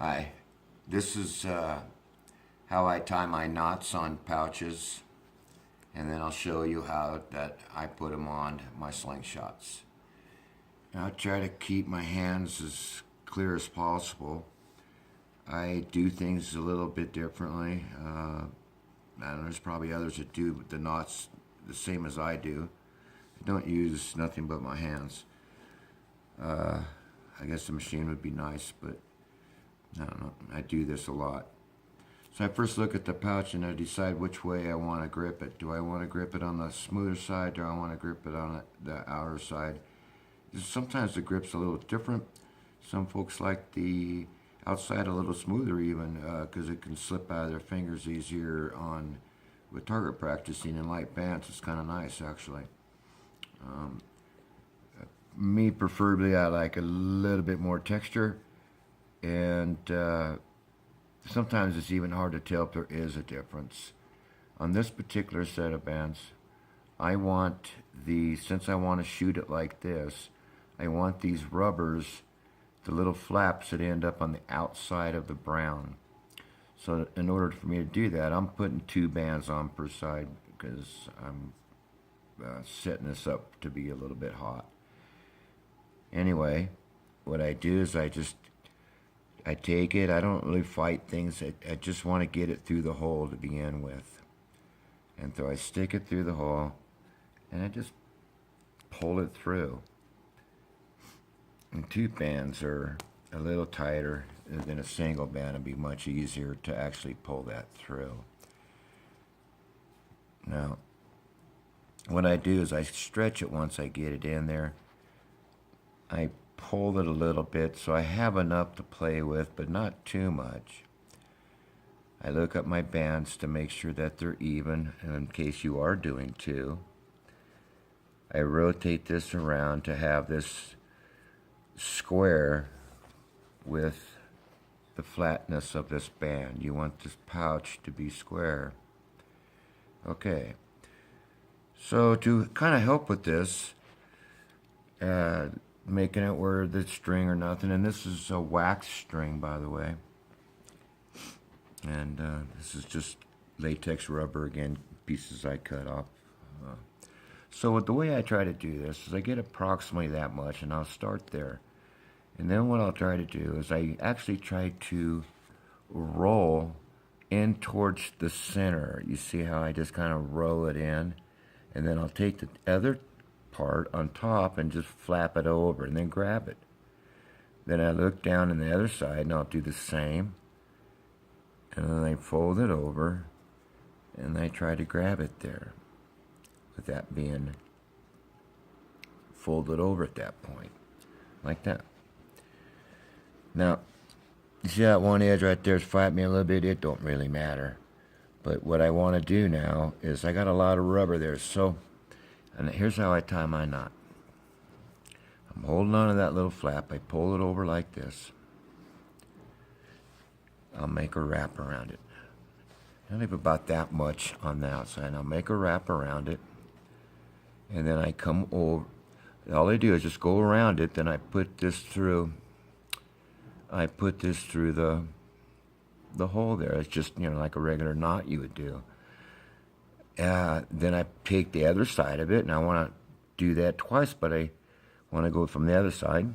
Hi, this is how I tie my knots on pouches, and then I'll show you how that I put them on my slingshots. Now, I try to keep my hands as clear as possible. I do things a little bit differently. And there's probably others that do the knots the same as I do. I don't use nothing but my hands. I guess the machine would be nice, but I don't know. I do this a lot. So I first look at the pouch and I decide which way I want to grip it. Do I want to grip it on the smoother side? Do I want to grip it on the outer side? Sometimes the grip's a little different. Some folks like the outside a little smoother even because it can slip out of their fingers easier on with target practicing in light bands. It's kind of nice actually. Me preferably I like a little bit more texture, and sometimes it's even hard to tell if there is a difference. On this particular set of bands, I want since I want to shoot it like this, I want these rubbers, the little flaps that end up on the outside of the brown. So in order for me to do that, I'm putting 2 bands on per side because I'm setting this up to be a little bit hot. Anyway, what I do is I take it. I don't really fight things. I just want to get it through the hole to begin with. And so I stick it through the hole, and I just pull it through. And 2 bands are a little tighter than a single band. It'd be much easier to actually pull that through. Now, what I do is I stretch it once I get it in there. I pull it a little bit so I have enough to play with, but not too much. I look at my bands to make sure that they're even, and in case you are doing 2. I rotate this around to have this square with the flatness of this band. You want this pouch to be square. Okay. So to kind of help with this, making it where the string or nothing, and this is a wax string, by the way, and this is just latex rubber, again, pieces I cut off. So the way I try to do this is I get approximately that much, and I'll start there, and then what I'll try to do is I actually try to roll in towards the center. You see how I just kind of roll it in, and then I'll take the other part on top and just flap it over and then grab it. Then I look down on the other side and I'll do the same, and then I fold it over and I try to grab it there with that being folded over at that point, like that. Now, you see that one edge right there is flapping a little bit? It don't really matter. But what I want to do now is I got a lot of rubber there, so and here's how I tie my knot. I'm holding on to that little flap. I pull it over like this. I'll make a wrap around it. I leave about that much on the outside. I'll make a wrap around it. And then I come over. All I do is just go around it. Then I put this through. The hole there. It's just, like a regular knot you would do. Then I take the other side of it, and I want to do that twice, but I want to go from the other side.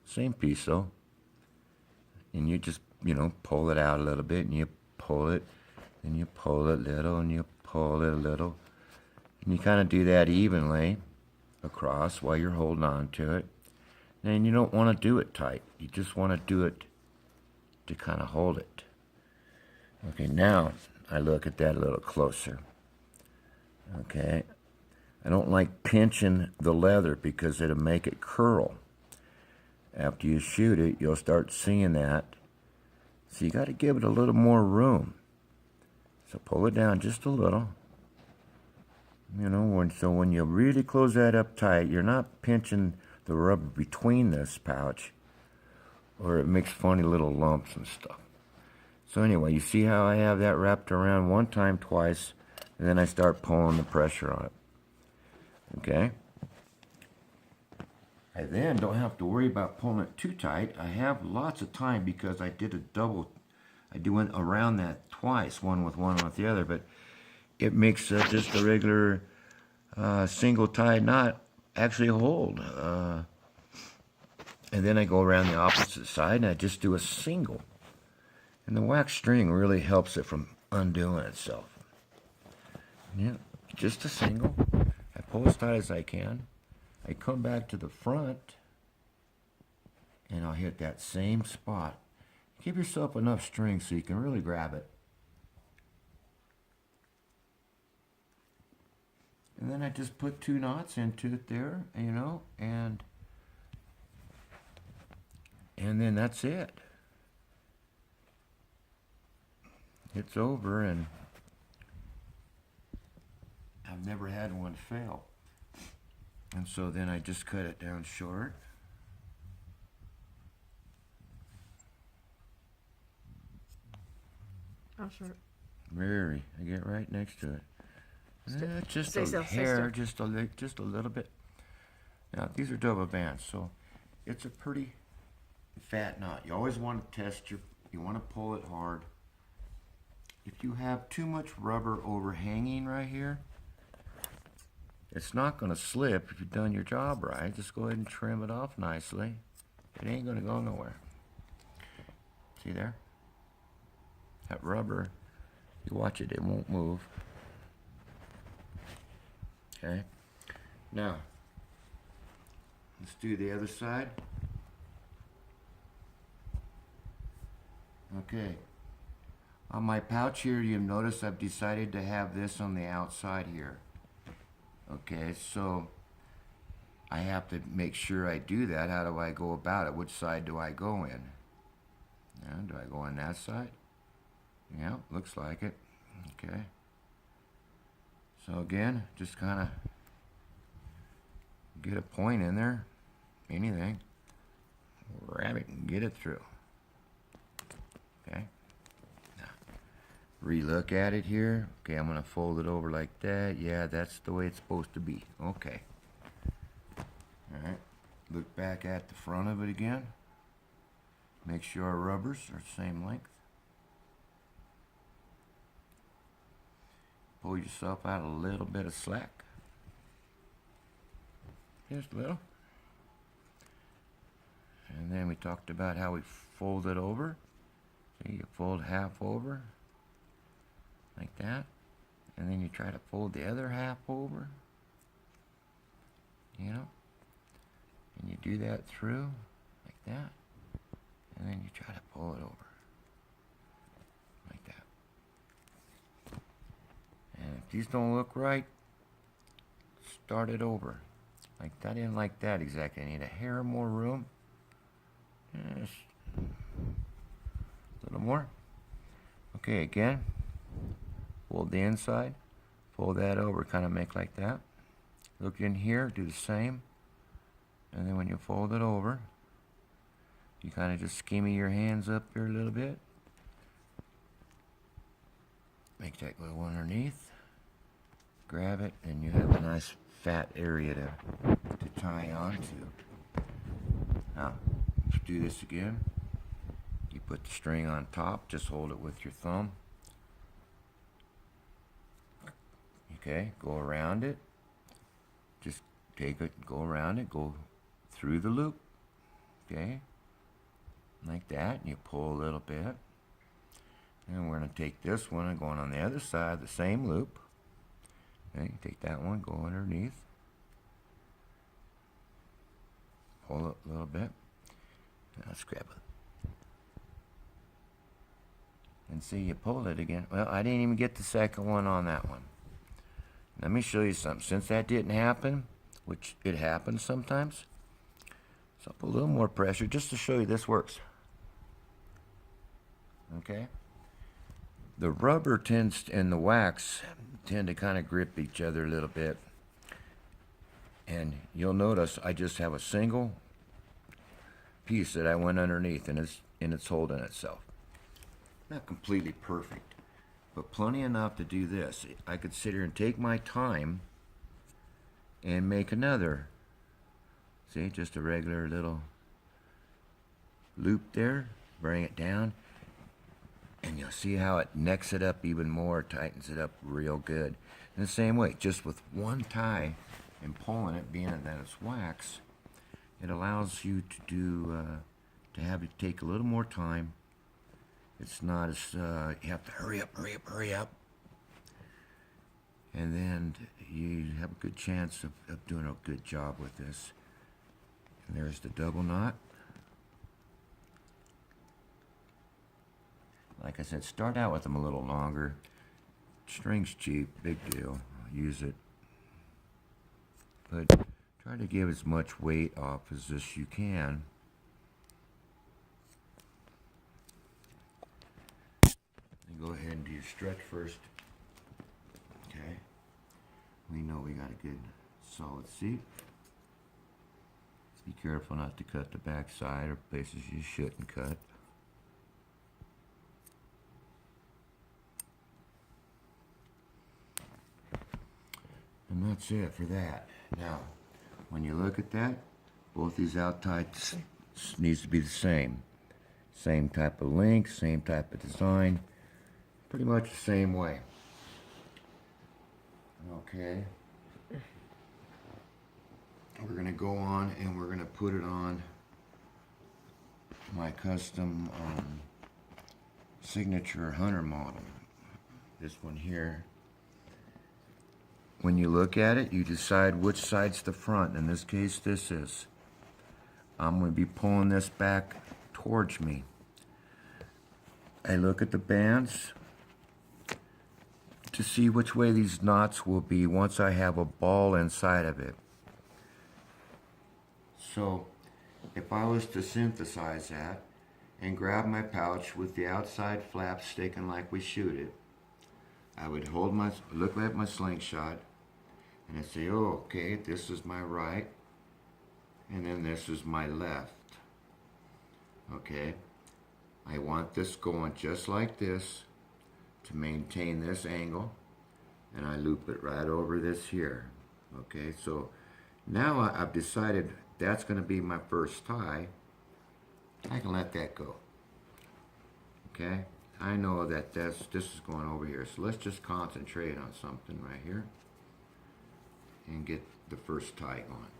Same piece, though. And you just, pull it out a little bit, and you pull it, and you pull it a little, and you pull it a little. And you kind of do that evenly across while you're holding on to it. And you don't want to do it tight. You just want to do it to kind of hold it. Okay, now I look at that a little closer. Okay, I don't like pinching the leather because it'll make it curl. After you shoot it, you'll start seeing that. So you got to give it a little more room. So pull it down just a little. So when you really close that up tight, you're not pinching the rubber between this pouch, or it makes funny little lumps and stuff. So anyway, you see how I have that wrapped around one time, twice, and then I start pulling the pressure on it. Okay? I then don't have to worry about pulling it too tight. I have lots of time because I did a double. I went around that twice, one with the other, but it makes just a regular single tied knot actually hold. And then I go around the opposite side and I just do a single. And the wax string really helps it from undoing itself. Yeah, just a single. I pull as tight as I can. I come back to the front and I'll hit that same spot. Give yourself enough string so you can really grab it. And then I just put 2 knots into it there, you know, and then that's it. It's over, and I've never had one fail. And so then I just cut it down short. How short? Very. I get right next to it. Just stay a still, stay hair, still. just a little bit. Now these are double bands, so it's a pretty fat knot. You always want to test you want to pull it hard. If you have too much rubber overhanging right here, it's not going to slip if you've done your job right. Just go ahead and trim it off nicely. It ain't going to go nowhere. See there? That rubber, you watch it, it won't move. Okay, now let's do the other side. Okay, on my pouch here, you'll notice I've decided to have this on the outside here. Okay, so I have to make sure I do that. How do I go about it? Which side do I go in? Yeah, do I go on that side? Yeah, looks like it. Okay. So again, just kind of get a point in there, anything, grab it and get it through. Okay. Now, re-look at it here. Okay, I'm going to fold it over like that. Yeah, that's the way it's supposed to be. Okay. All right. Look back at the front of it again. Make sure our rubbers are the same length. Pull yourself out a little bit of slack. Just a little. And then we talked about how we fold it over. See, you fold half over, like that. And then you try to fold the other half over. You know? And you do that through, like that. And then you try to pull it over. Like that. And if these don't look right, start it over. Like that, in like that exactly. I need a hair more room. Just a little more. Okay, again. Fold the inside. Fold that over, kind of make like that. Look in here, do the same. And then when you fold it over, you kind of just skimmy your hands up here a little bit. Make that go underneath. Grab it, and you have a nice fat area to tie onto. Now, let's do this again. You put the string on top, just hold it with your thumb. Okay, go around it. Just take it, go around it, go through the loop. Okay, like that, and you pull a little bit. And we're going to take this one and going on the other side, the same loop. Okay, take that one, go underneath. Pull it a little bit. Now let's grab it. And see, you pulled it again. Well, I didn't even get the second one on that one. Let me show you something. Since that didn't happen, which it happens sometimes, so I'll put a little more pressure just to show you this works. Okay? The rubber tends and the wax tend to kind of grip each other a little bit. And you'll notice I just have a single piece that I went underneath, and it's holding itself. Not completely perfect, but plenty enough to do this. I could sit here and take my time and make another See, just a regular little loop there. Bring it down, and you'll see how it necks it up even more, tightens it up real good. In the same way, just with one tie and pulling it, being that it's wax, it allows you to do, to have it take a little more time. It's not as, you have to hurry up, hurry up, hurry up. And then you have a good chance of doing a good job with this. And there's the double knot. Like I said, start out with them a little longer. String's cheap, big deal. Use it. But try to give as much weight off as this you can. And go ahead and do your stretch first. Okay. We know we got a good solid seat. Be careful not to cut the back side or places you shouldn't cut. And that's it for that. Now, when you look at that, both these out tights needs to be the same. Same type of length, same type of design, pretty much the same way. Okay. We're going to go on and we're going to put it on my custom signature hunter model. This one here. When you look at it, you decide which side's the front. In this case, this is. I'm going to be pulling this back towards me. I look at the bands to see which way these knots will be once I have a ball inside of it. So, if I was to synthesize that and grab my pouch with the outside flap sticking like we shoot it, I would look at my slingshot, and I'd say, oh, okay, this is my right, and then this is my left. Okay, I want this going just like this to maintain this angle, and I loop it right over this here. Okay, so now I've decided that's going to be my first tie. I can let that go. Okay, I know that this is going over here, so let's just concentrate on something right here and get the first tie going.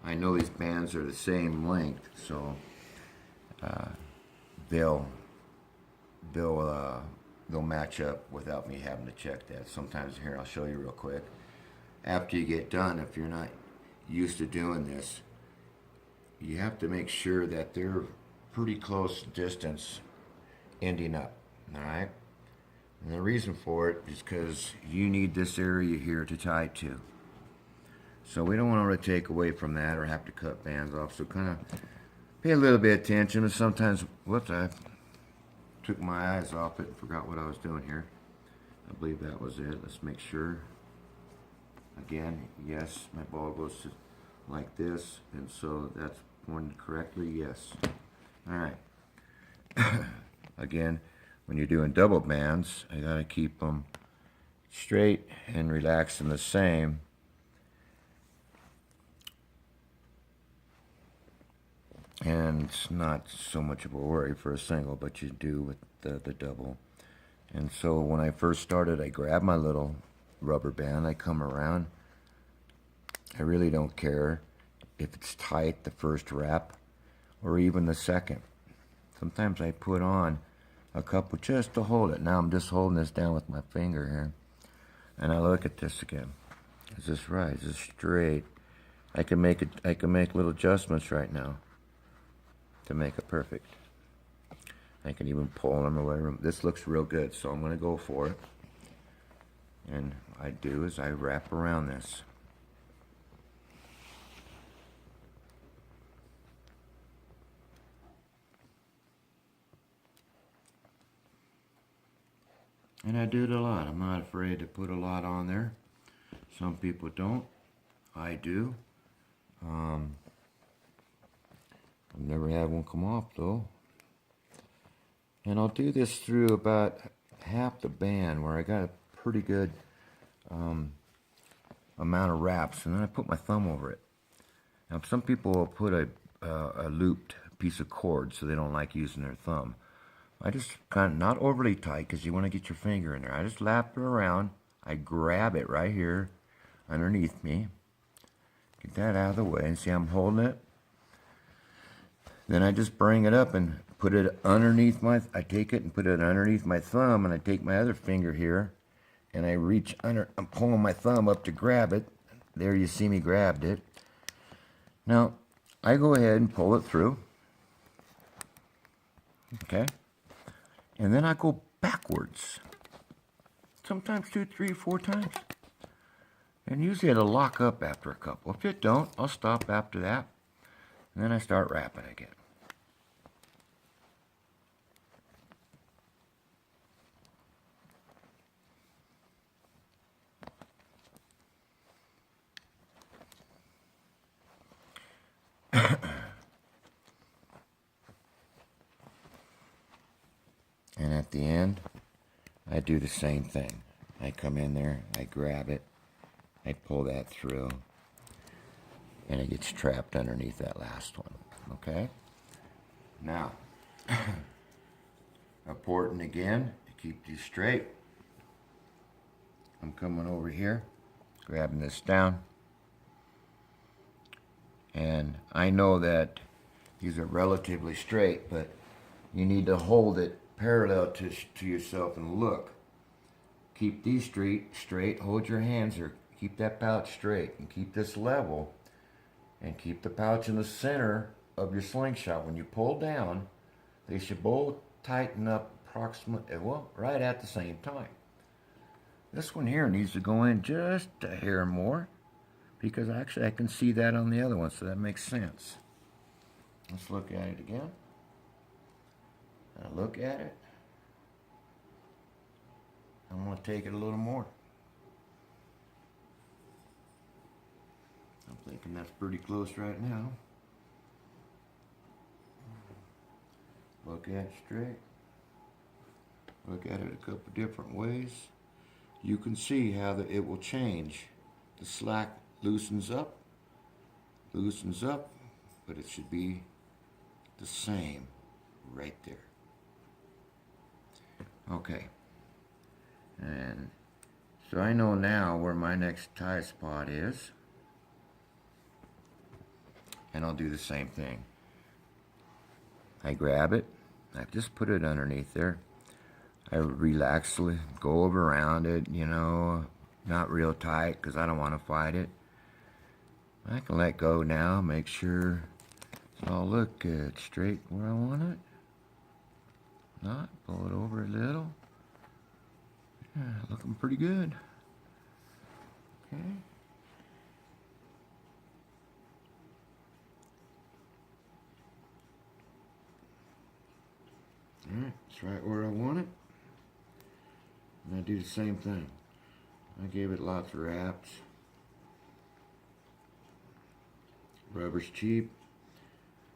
I know these bands are the same length, so they'll match up without me having to check that. Sometimes here, I'll show you real quick. After you get done, if you're not used to doing this, you have to make sure that they're pretty close distance ending up, all right? And the reason for it is because you need this area here to tie to. So we don't want to take away from that or have to cut bands off. So kind of pay a little bit of attention. And sometimes, whoops, I took my eyes off it and forgot what I was doing here. I believe that was it. Let's make sure. Again, yes, my ball goes like this, and so that's pointed correctly, yes. All right. Again, when you're doing double bands, I gotta keep them straight and relaxing the same. And it's not so much of a worry for a single, but you do with the double. And so when I first started, I grabbed my little rubber band, I come around. I really don't care if it's tight the first wrap or even the second. Sometimes I put on a couple just to hold it. Now I'm just holding this down with my finger here. And I look at this again. Is this right? Is this straight? I can make little adjustments right now to make it perfect. I can even pull them or whatever. This looks real good, so I'm gonna go for it. And I do is I wrap around this. And I do it a lot. I'm not afraid to put a lot on there. Some people don't. I do. I've never had one come off though. And I'll do this through about half the band where I got a pretty good amount of wraps, and then I put my thumb over it. Now, some people will put a looped piece of cord so they don't like using their thumb. I just kind of, not overly tight because you want to get your finger in there. I just lap it around. I grab it right here underneath me. Get that out of the way. And see, I'm holding it. Then I just bring it up and put it underneath I take it and put it underneath my thumb, and I take my other finger here and I reach under, I'm pulling my thumb up to grab it. There you see me grabbed it. Now, I go ahead and pull it through. Okay? And then I go backwards. Sometimes 2, 3, 4 times. And usually it'll lock up after a couple. If it don't, I'll stop after that. And then I start wrapping again. And at the end, I do the same thing. I come in there, I grab it, I pull that through, and it gets trapped underneath that last one. Okay? Now, important again to keep these straight. I'm coming over here, grabbing this down, and I know that these are relatively straight, but you need to hold it parallel to yourself and look. Keep these straight, hold your hands here, keep that pouch straight, and keep this level, and keep the pouch in the center of your slingshot. When you pull down, they should both tighten up approximately, well, right at the same time. This one here needs to go in just a hair more, because actually I can see that on the other one, so that makes sense. Let's look at it again. Now look at it. I'm going to take it a little more. I'm thinking that's pretty close right now. Look at it straight. Look at it a couple different ways. You can see how it will change. The slack loosens up, but it should be the same right there. Okay. And so I know now where my next tie spot is. And I'll do the same thing. I grab it. I just put it underneath there. I relaxly go over around it, you know, not real tight because I don't want to fight it. I can let go now, make sure it's all look good, straight where I want it. Not, pull it over a little. Yeah, looking pretty good. Okay. Alright, it's right where I want it. And I do the same thing. I gave it lots of wraps. Rubber's cheap.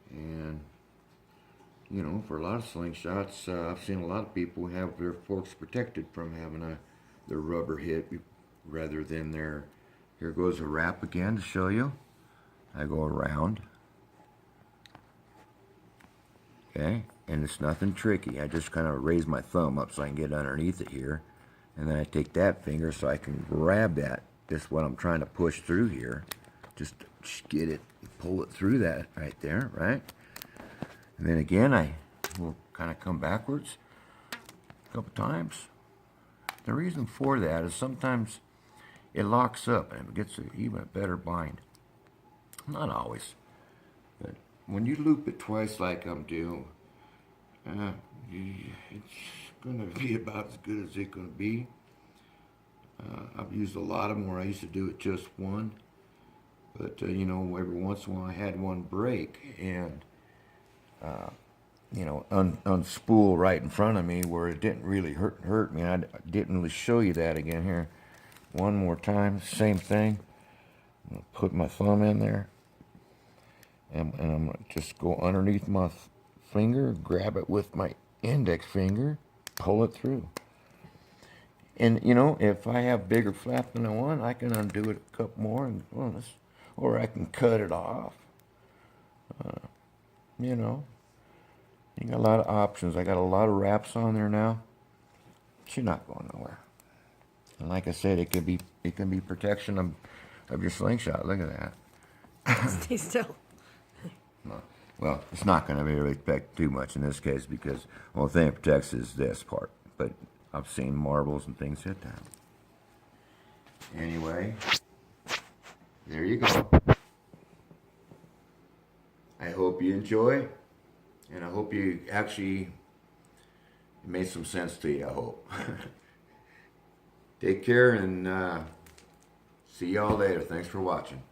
And, you know, for a lot of slingshots, I've seen a lot of people have their forks protected from having their rubber hit rather than their... Here goes a wrap again to show you. I go around. Okay, and it's nothing tricky. I just kind of raise my thumb up so I can get underneath it here. And then I take that finger so I can grab that. This is what I'm trying to push through here. Just get it, pull it through that right there, right? And then again, I will kind of come backwards a couple times. The reason for that is sometimes it locks up and it gets even a better bind. Not always, but when you loop it twice like I'm doing, it's going to be about as good as it's going to be. I've used a lot of them where I used to do it just one, but you know, every once in a while I had one break and you know, unspool right in front of me where it didn't really hurt me. I didn't really show you that again here. One more time, same thing. I'm going to put my thumb in there. And I'm going to just go underneath my finger, grab it with my index finger, pull it through. And, you know, if I have bigger flap than I want, I can undo it a couple more, and, well, or I can cut it off. You know, you got a lot of options. I got a lot of wraps on there now. She's not going nowhere. And like I said, it can be protection of your slingshot. Look at that. Stay still. Well, it's not going to be really protect too much in this case because the only thing it protects is this part. But I've seen marbles and things hit that. Anyway, there you go. I hope you enjoy, and I hope you actually it made some sense to you. I hope. Take care and see y'all later. Thanks for watching.